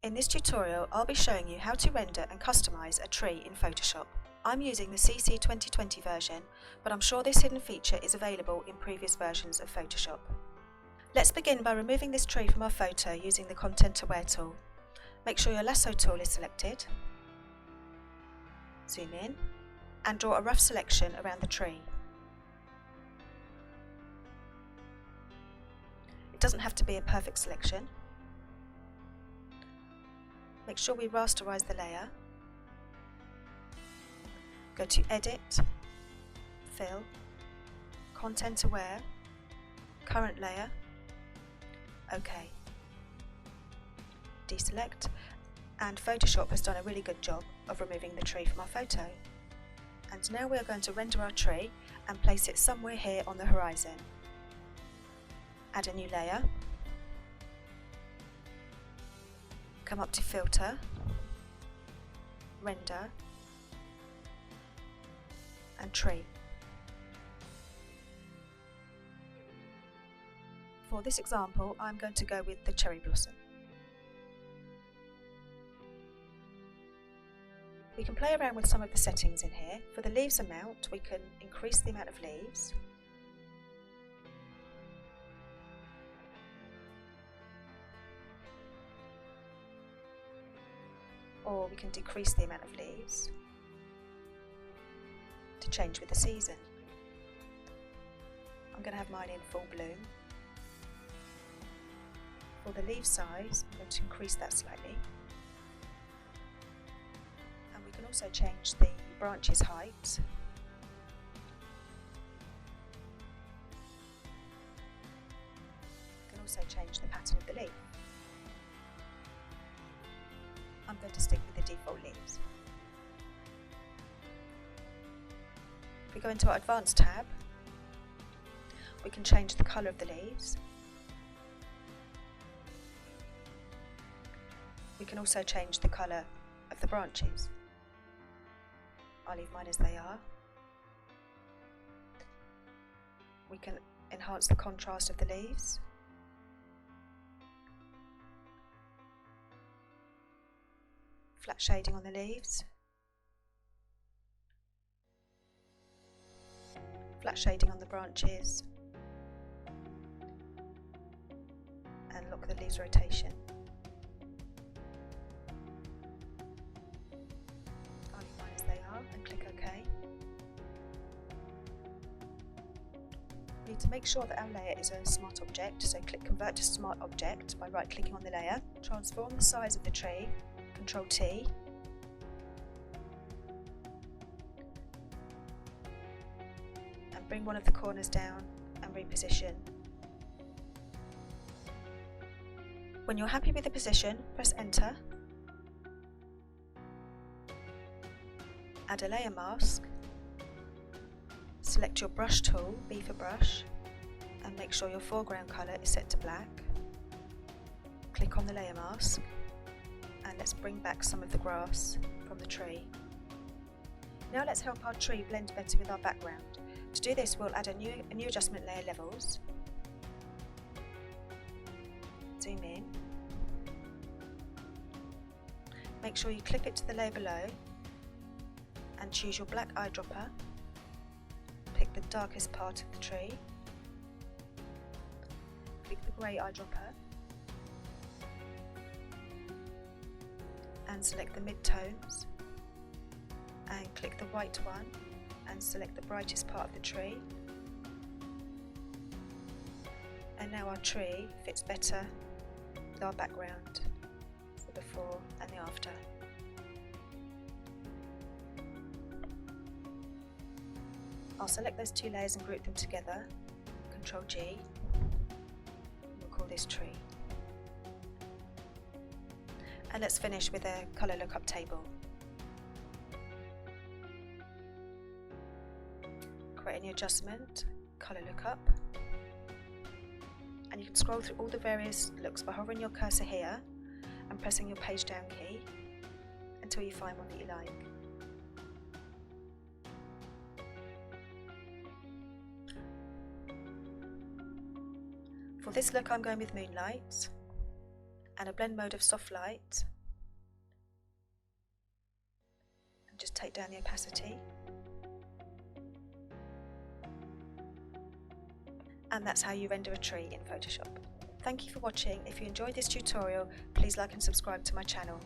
In this tutorial, I'll be showing you how to render and customize a tree in Photoshop. I'm using the CC 2020 version, but I'm sure this hidden feature is available in previous versions of Photoshop. Let's begin by removing this tree from our photo using the Content Aware tool. Make sure your lasso tool is selected, zoom in, and draw a rough selection around the tree. It doesn't have to be a perfect selection. Make sure we rasterize the layer. Go to Edit, Fill, Content Aware, Current Layer, OK. Deselect, and Photoshop has done a really good job of removing the tree from our photo. And now we are going to render our tree and place it somewhere here on the horizon. Add a new layer. Come up to Filter, Render, and Tree. For this example, I'm going to go with the cherry blossom. We can play around with some of the settings in here. For the leaves amount, we can increase the amount of leaves. Or we can decrease the amount of leaves to change with the season. I'm going to have mine in full bloom. For the leaf size, I'm going to increase that slightly. And we can also change the branches height. We can also change the pattern of the leaf. I'm going to stick with the default leaves. If we go into our Advanced tab, we can change the colour of the leaves. We can also change the colour of the branches. I'll leave mine as they are. We can enhance the contrast of the leaves. Flat shading on the leaves, flat shading on the branches, and lock the leaves rotation. I'll leave mine as they are and click OK. We need to make sure that our layer is a smart object, so click Convert to Smart Object by right clicking on the layer. Transform the size of the tree, Ctrl T, and bring one of the corners down and reposition. When you're happy with the position, press Enter. Add a layer mask. Select your brush tool, B for brush, and make sure your foreground colour is set to black. Click on the layer mask. And let's bring back some of the grass from the tree. Now let's help our tree blend better with our background. To do this, we'll add a new adjustment layer, Levels. Zoom in. Make sure you clip it to the layer below and choose your black eyedropper. Pick the darkest part of the tree. Click the grey eyedropper. And select the mid-tones, and click the white one and select the brightest part of the tree. And now our tree fits better with our background, the before and the after. I'll select those two layers and group them together, Ctrl G, and we'll call this tree. And let's finish with a colour lookup table. Create a new adjustment, colour lookup, and you can scroll through all the various looks by hovering your cursor here and pressing your page down key until you find one that you like. For this look, I'm going with Moonlight. and a blend mode of soft light, and just take down the opacity. And that's how you render a tree in Photoshop. Thank you for watching. If you enjoyed this tutorial, please like and subscribe to my channel.